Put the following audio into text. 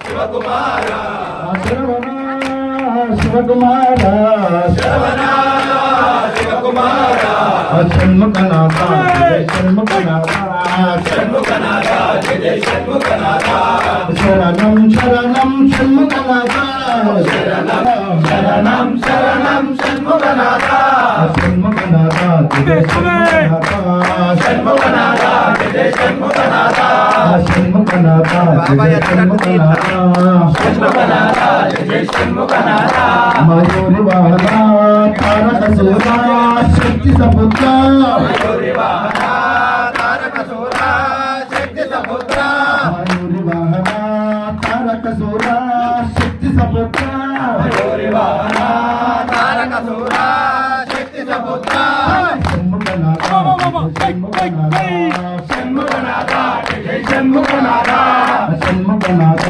శివకుమార శివకుమార శివకుమార షణ్ముఖనాథ షణ్ముఖనాథ షణ్ముఖనాథ జయ షణ్ముఖనాథ శరణం శరణం షణ్ముఖనాథ శరణం శరణం షణ్ముఖనాథ షణ్ముఖనాథ జయ షణ్ముఖనాథ షణ్ముఖనాథ జయ షణ్ముఖనాథ షణ్ముఖనాథ జయ షణ్ముఖనాథ షణ్ముఖనాథ జయ షణ్ముఖనాథ మయూరి వాహన తారక సూరా శక్తి సపుత్ర మయూరి వాహన తారక సూర శక్తి సపుత్ర మయూరి వాహన తారక సూర